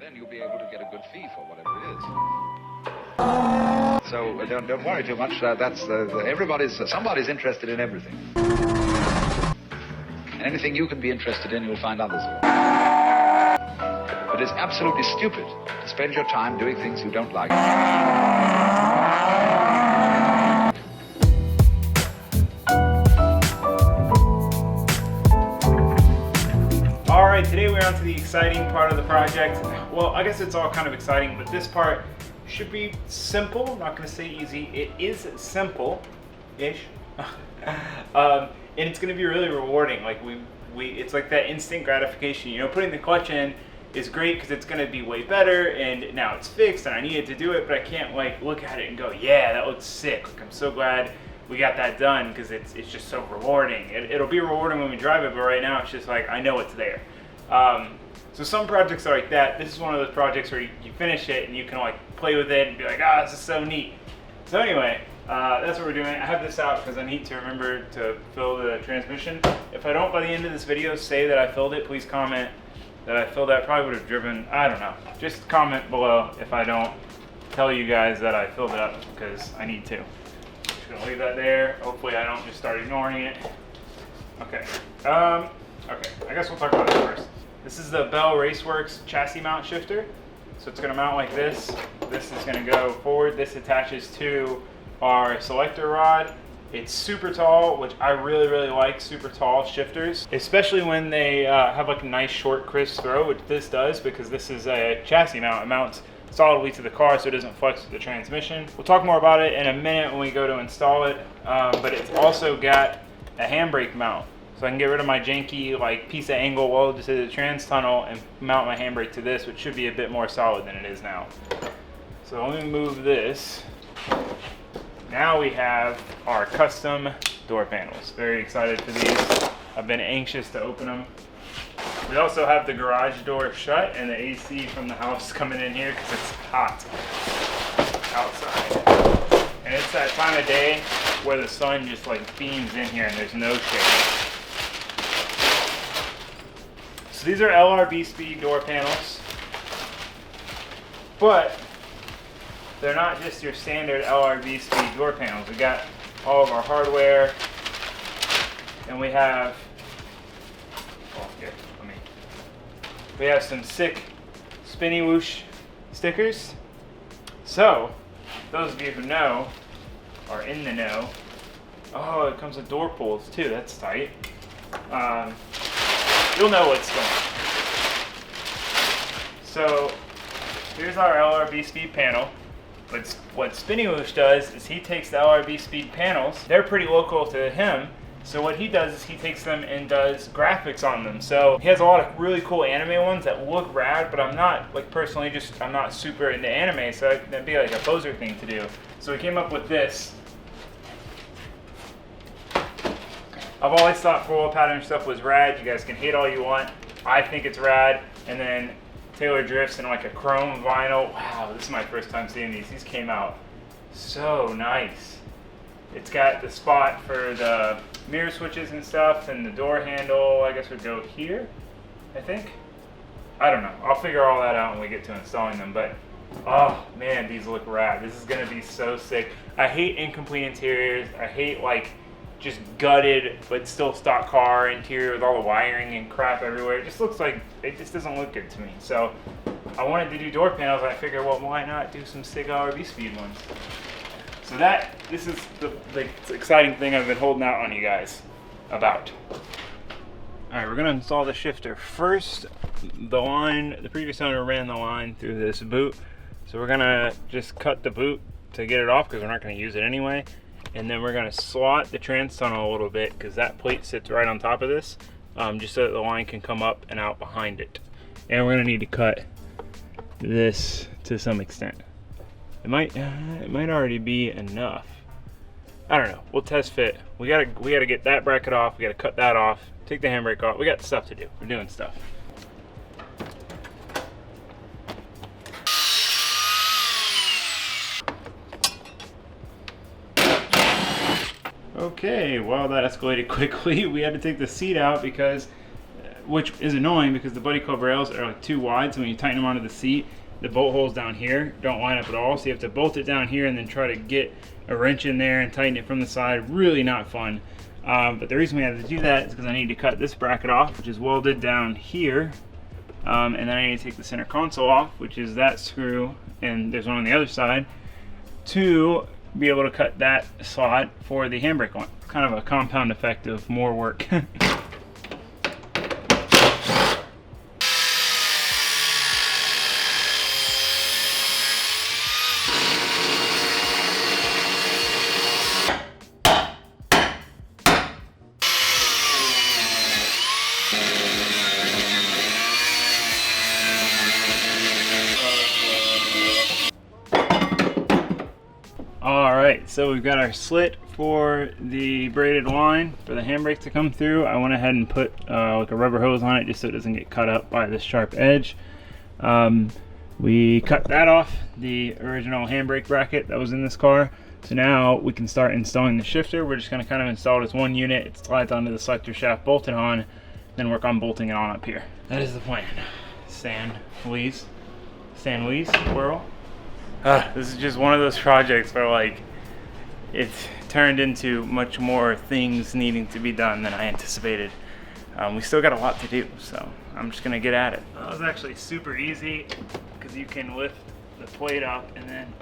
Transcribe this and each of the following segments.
and you'll be able to get a good fee for whatever it is. So don't worry too much. Somebody's interested in everything. And anything you can be interested in, you'll find others will. But it's absolutely stupid to spend your time doing things you don't like. Alright, today we're on to the exciting part of the project. Well, I guess it's all kind of exciting, but this part should be simple. I'm not going to say easy. It is simple-ish. And it's going to be really rewarding. Like it's like that instant gratification. You know, putting the clutch in is great because it's going to be way better, and now it's fixed and I needed to do it, but I can't like look at it and go, yeah, that looks sick. Like, I'm so glad we got that done because it's just so rewarding. It'll be rewarding when we drive it, but right now it's just like I know it's there. So some projects are like that. This is one of those projects where you finish it and you can like play with it and be like, ah, this is so neat. So anyway, that's what we're doing. I have this out because I need to remember to fill the transmission. If I don't by the end of this video say that I filled it, please comment that I filled that. Probably would have driven, I don't know. Just comment below if I don't tell you guys that I filled it up because I need to. Just gonna leave that there. Hopefully I don't just start ignoring it. Okay. Okay, I guess we'll talk about this first. This is the Bell Raceworks chassis mount shifter. So it's gonna mount like this. This is gonna go forward. This attaches to our selector rod. It's super tall, which I really, really like super tall shifters, especially when they have like a nice short crisp throw, which this does because this is a chassis mount. It mounts solidly to the car so it doesn't flex with the transmission. We'll talk more about it in a minute when we go to install it, but it's also got a handbrake mount. So I can get rid of my janky like piece of angle welded to the trans tunnel and mount my handbrake to this, which should be a bit more solid than it is now. So let me move this. Now we have our custom door panels. Very excited for these. I've been anxious to open them. We also have the garage door shut and the AC from the house coming in here because it's hot outside. And it's that time of day where the sun just like beams in here and there's no shade. So these are LRB speed door panels, but they're not just your standard LRB speed door panels. We got all of our hardware, and we have, we have some sick spinny whoosh stickers. So, those of you who know, are in the know. Oh, it comes with door pulls too, that's tight. You'll know what's going on. So, here's our LRB speed panel. But what Spinny Whoosh does is he takes the LRB speed panels. They're pretty local to him. So what he does is he takes them and does graphics on them. So he has a lot of really cool anime ones that look rad, but I'm not, like personally, I'm not super into anime, so that'd be like a poser thing to do. So we came up with this. I've always thought floral pattern stuff was rad. You guys can hate all you want. I think it's rad. And then Taylor Drifts in like a chrome vinyl. Wow, this is my first time seeing these. These came out so nice. It's got the spot for the mirror switches and stuff, and the door handle, I guess, would go here, I think. I don't know. I'll figure all that out when we get to installing them, but oh man, these look rad. This is gonna be so sick. I hate incomplete interiors. I hate like just gutted but still stock car interior with all the wiring and crap everywhere. It just looks like, it just doesn't look good to me. So I wanted to do door panels. I figured, well, why not do some sick LRB speed ones? So this is the exciting thing I've been holding out on you guys about. All right, we're gonna install the shifter. First, the previous owner ran the line through this boot. So we're gonna just cut the boot to get it off because we're not gonna use it anyway. And then we're gonna slot the trans tunnel a little bit because that plate sits right on top of this, just so that the line can come up and out behind it. And we're gonna need to cut this to some extent. It might already be enough. I don't know. We'll test fit. We gotta get that bracket off. We gotta cut that off. Take the handbrake off. We got stuff to do. We're doing stuff. Okay, well that escalated quickly. We had to take the seat out because which is annoying because the buddy club rails are like too wide, so when you tighten them onto the seat, the bolt holes down here don't line up at all, so you have to bolt it down here and then try to get a wrench in there and tighten it from the side. Really not fun. But the reason we had to do that is because I need to cut this bracket off, which is welded down here, and then I need to take the center console off, which is that screw, and there's one on the other side, to be able to cut that slot for the handbrake on. Kind of a compound effect of more work. Alright, so we've got our slit for the braided line for the handbrake to come through. I went ahead and put like a rubber hose on it just so it doesn't get cut up by this sharp edge. We cut that off, the original handbrake bracket that was in this car. So now we can start installing the shifter. We're just going to kind of install it as one unit. It slides onto the selector shaft, bolted on, then work on bolting it on up here. That is the plan. San Luis, squirrel. This is just one of those projects where like it's turned into much more things needing to be done than I anticipated. We still got a lot to do, so I'm just gonna get at it. That was actually super easy because you can lift the plate up and then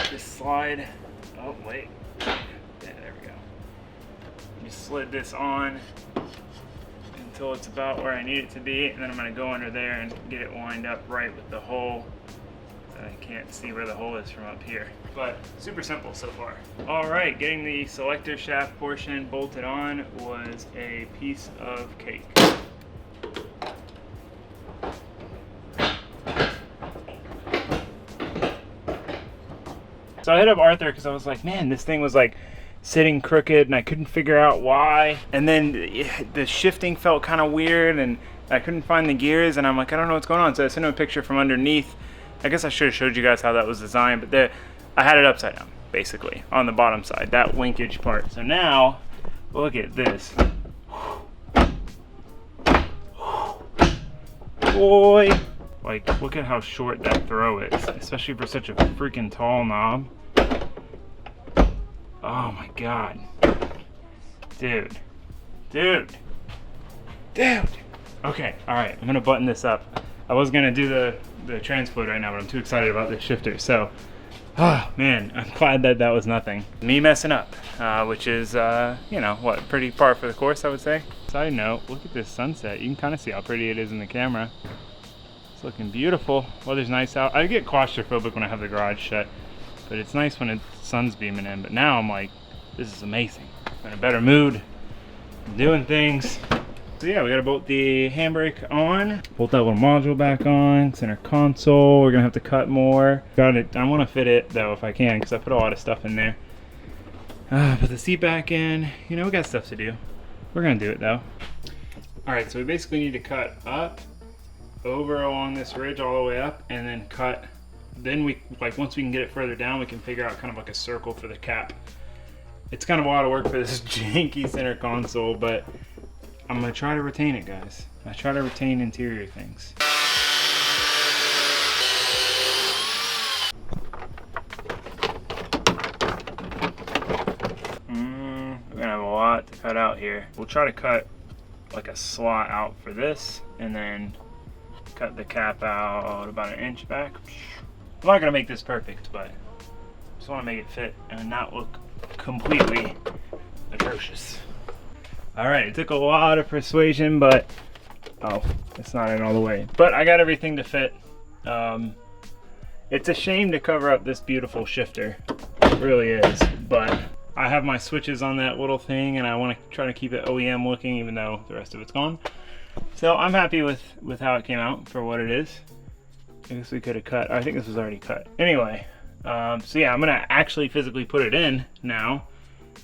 just slide. Oh wait, yeah, there we go. You slid this on until it's about where I need it to be, and then I'm gonna go under there and get it lined up right with the hole. I can't see where the hole is from up here, but super simple so far. All right, getting the selector shaft portion bolted on was a piece of cake. So I hit up Arthur because I was like, man, this thing was like sitting crooked and I couldn't figure out why. And then the shifting felt kind of weird and I couldn't find the gears, and I'm like, I don't know what's going on. So I sent him a picture from underneath. I guess I should have showed you guys how that was designed, but there, I had it upside down, basically, on the bottom side, that linkage part. So now, look at this. Boy! Like, look at how short that throw is, especially for such a freaking tall knob. Oh my god. Dude. Okay, alright, I'm gonna button this up. I was gonna do the transfer right now, but I'm too excited about this shifter. So, oh man, I'm glad that that was nothing. Me messing up, which is, you know, what, pretty par for the course, I would say. Side note, look at this sunset. You can kind of see how pretty it is in the camera. It's looking beautiful. Weather's nice out. I get claustrophobic when I have the garage shut, but it's nice when the sun's beaming in. But now I'm like, this is amazing. I'm in a better mood. I'm doing things. So yeah, we gotta bolt the handbrake on, bolt that little module back on, center console. We're gonna have to cut more. Got it. I want to fit it though if I can, because I put a lot of stuff in there. Put the seat back in. You know, we got stuff to do. We're gonna do it though. All right, so we basically need to cut up, over along this ridge all the way up, and then cut. Then we, like, once we can get it further down, we can figure out kind of like a circle for the cap. It's kind of a lot of work for this janky center console, but I'm gonna try to retain it, guys. I try to retain interior things. We're gonna have a lot to cut out here. We'll try to cut like a slot out for this, and then cut the cap out about 1 inch back. I'm not gonna make this perfect, but just wanna make it fit and not look completely atrocious. All right, it took a lot of persuasion, but oh, it's not in all the way. But I got everything to fit. It's a shame to cover up this beautiful shifter. It really is, but I have my switches on that little thing, and I want to try to keep it OEM looking, even though the rest of it's gone. So I'm happy with how it came out for what it is. I guess we could have cut. I think this was already cut. Anyway, so yeah, I'm gonna actually physically put it in now.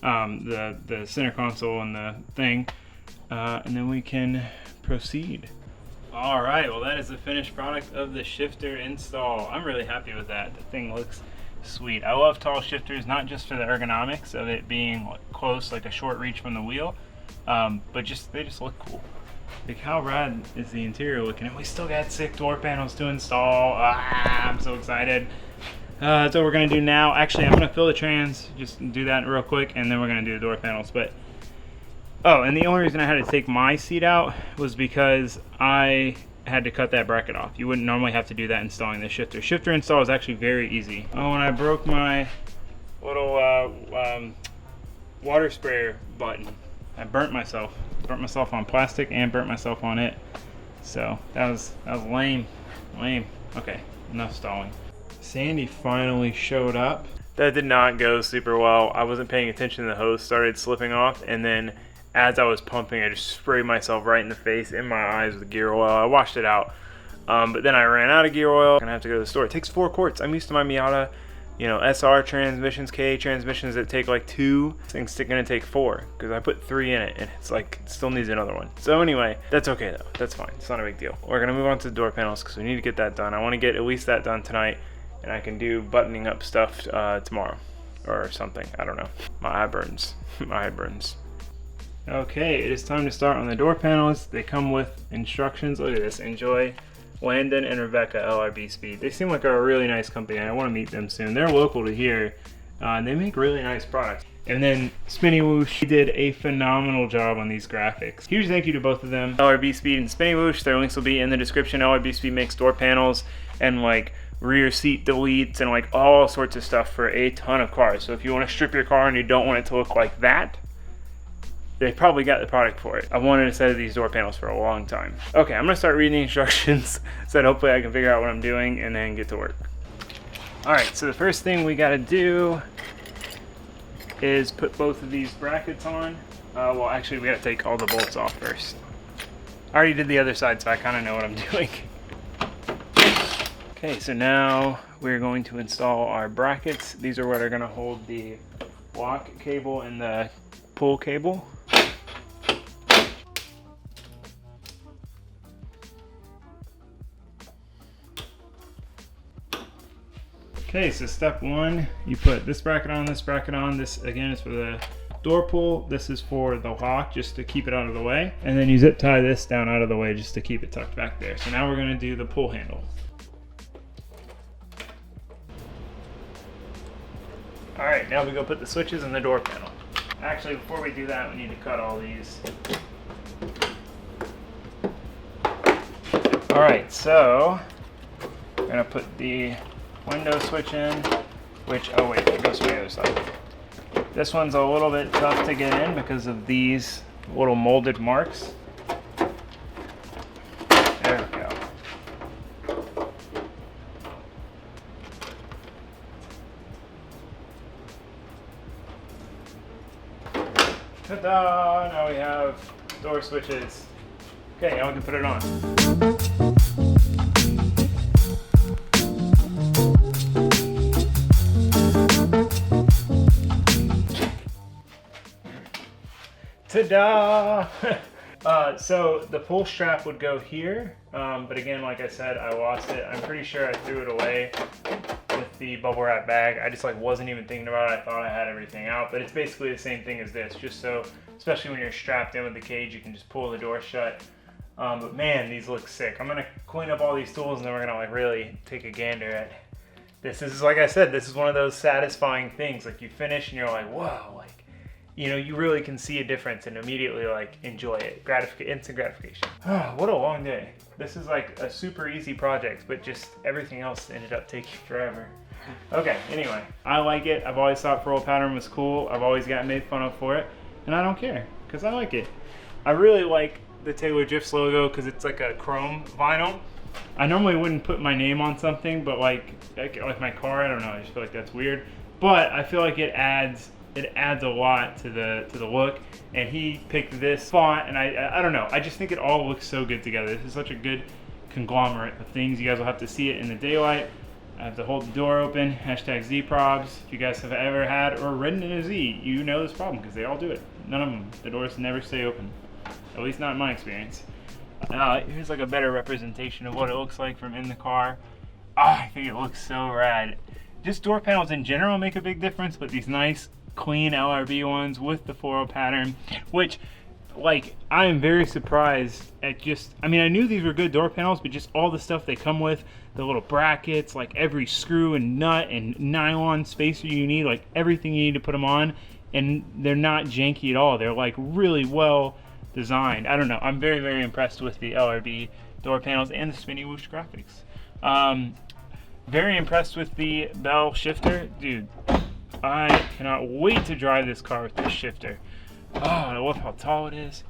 The center console and the thing, and then we can proceed. All right, well, that is the finished product of the shifter install. I'm really happy with that. The thing looks sweet. I love tall shifters, not just for the ergonomics of it being close, like a short reach from the wheel, but they just look cool. Like, how rad is the interior looking? And we still got 6 door panels to install. I'm so excited. That's what we're gonna do now. Actually, I'm gonna fill the trans, just do that real quick, and then we're gonna do the door panels. But oh, and the only reason I had to take my seat out was because I had to cut that bracket off. You wouldn't normally have to do that installing the shifter. Shifter install is actually very easy. Oh, and I broke my little water sprayer button. I burnt myself on plastic and burnt myself on it. So that was lame. Okay, enough stalling. Sandy finally showed up. That did not go super well. I wasn't paying attention to the hose, started slipping off, and then as I was pumping, I just sprayed myself right in the face, in my eyes with gear oil. I washed it out, but then I ran out of gear oil. I'm gonna have to go to the store. It takes 4 quarts. I'm used to my Miata, you know, SR transmissions, K transmissions that take like 2. This thing's gonna take 4 because I put 3 in it, and it's like it still needs another one. So anyway, that's okay though. That's fine. It's not a big deal. We're gonna move on to the door panels because we need to get that done. I want to get at least that done tonight, and I can do buttoning up stuff tomorrow or something. I don't know. My eye burns. My eye burns. Okay, it is time to start on the door panels. They come with instructions. Look at this. Enjoy Landon and Rebecca, LRB Speed. They seem like a really nice company. I want to meet them soon. They're local to here. And they make really nice products. And then Spinny Whoosh did a phenomenal job on these graphics. Huge thank you to both of them. LRB Speed and Spinny Whoosh. Their links will be in the description. LRB Speed makes door panels and like rear seat deletes and like all sorts of stuff for a ton of cars. So if you want to strip your car and you don't want it to look like that, they probably got the product for it. I've wanted a set of these door panels for a long time. Okay, I'm gonna start reading the instructions so that hopefully I can figure out what I'm doing and then get to work. All right, so the first thing we gotta do is put both of these brackets on. Well, actually we gotta take all the bolts off first. I already did the other side, so I kinda know what I'm doing. Okay, so now we're going to install our brackets. These are what are gonna hold the block cable and the pull cable. Okay, so step 1, you put this bracket on, this bracket on. This again is for the door pull. This is for the lock, just to keep it out of the way. And then you zip tie this down out of the way just to keep it tucked back there. So now we're gonna do the pull handle. All right, now we go put the switches in the door panel. Actually, before we do that, we need to cut all these. All right, so we're gonna put the window switch in, which, oh wait, it goes to the other side. This one's a little bit tough to get in because of these little molded marks. There we go. Ta-da! Now we have door switches. Okay, now we can put it on. Ta-da! So the pull strap would go here, but again, like I said, I lost it. I'm pretty sure I threw it away with the bubble wrap bag. I just like wasn't even thinking about it. I thought I had everything out, but it's basically the same thing as this, just so, especially when you're strapped in with the cage, you can just pull the door shut. But man, these look sick. I'm gonna clean up all these tools and then we're gonna like really take a gander at this. This is, like I said, this is one of those satisfying things. Like you finish and you're like, whoa, like, you know, you really can see a difference and immediately like enjoy it. Instant gratification. What a long day. This is like a super easy project, but just everything else ended up taking forever. Okay, anyway, I like it. I've always thought floral pattern was cool. I've always gotten made fun of for it, and I don't care, because I like it. I really like the Taylor Drifts logo because it's like a chrome vinyl. I normally wouldn't put my name on something, but like my car, I don't know, I just feel like that's weird. But I feel like it adds a lot to the look, and he picked this font, and I don't know, I just think it all looks so good together. This is such a good conglomerate of things. You guys will have to see it in the daylight. I have to hold the door open, #ZProbs. If you guys have ever had or ridden in a Z, you know this problem because they all do it. None of them, the doors never stay open, at least not in my experience. Here's like a better representation of what it looks like from in the car. I think it looks so rad. Just door panels in general make a big difference, but these nice clean LRB ones with the floral pattern, which like, I am very surprised at just, I mean, I knew these were good door panels, but just all the stuff they come with, the little brackets, like every screw and nut and nylon spacer you need, like everything you need to put them on, and they're not janky at all. They're like really well designed. I don't know. I'm very, very impressed with the LRB door panels and the spinny whoosh graphics. Very impressed with the bell shifter. Dude, I cannot wait to drive this car with this shifter. Oh, I love how tall it is.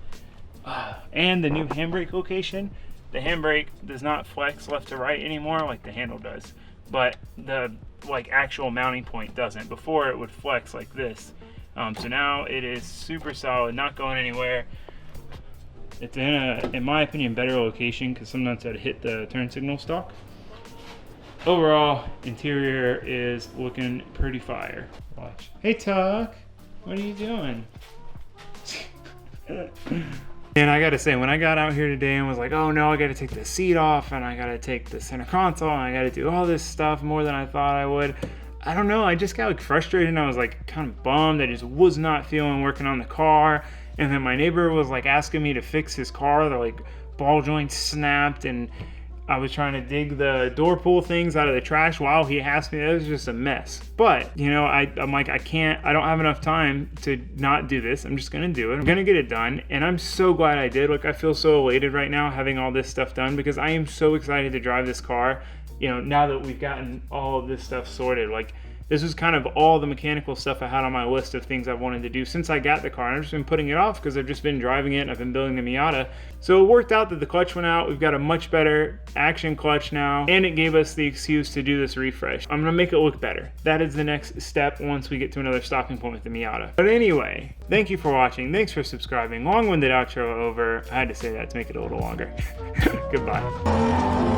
And the new handbrake location. The handbrake does not flex left to right anymore like the handle does, but the like actual mounting point doesn't. Before it would flex like this. So now it is super solid, not going anywhere. It's in a, in my opinion, better location because sometimes I'd hit the turn signal stalk. Overall, interior is looking pretty fire. Watch. Hey Tuck, what are you doing? And I gotta say, when I got out here today and was like, oh no, I gotta take the seat off and I gotta take the center console and I gotta do all this stuff more than I thought I would. I don't know, I just got like frustrated and I was like kind of bummed. I just was not feeling working on the car. And then my neighbor was like asking me to fix his car. The like ball joints snapped and I was trying to dig the door pull things out of the trash while he asked me. It was just a mess. But, you know, I'm like, I don't have enough time to not do this. I'm just going to do it. I'm going to get it done. And I'm so glad I did. Like, I feel so elated right now having all this stuff done because I am so excited to drive this car, you know, now that we've gotten all of this stuff sorted. Like, this was kind of all the mechanical stuff I had on my list of things I wanted to do since I got the car. And I've just been putting it off because I've just been driving it and I've been building the Miata. So it worked out that the clutch went out. We've got a much better action clutch now. And it gave us the excuse to do this refresh. I'm going to make it look better. That is the next step once we get to another stopping point with the Miata. But anyway, thank you for watching. Thanks for subscribing. Long-winded outro over. I had to say that to make it a little longer. Goodbye.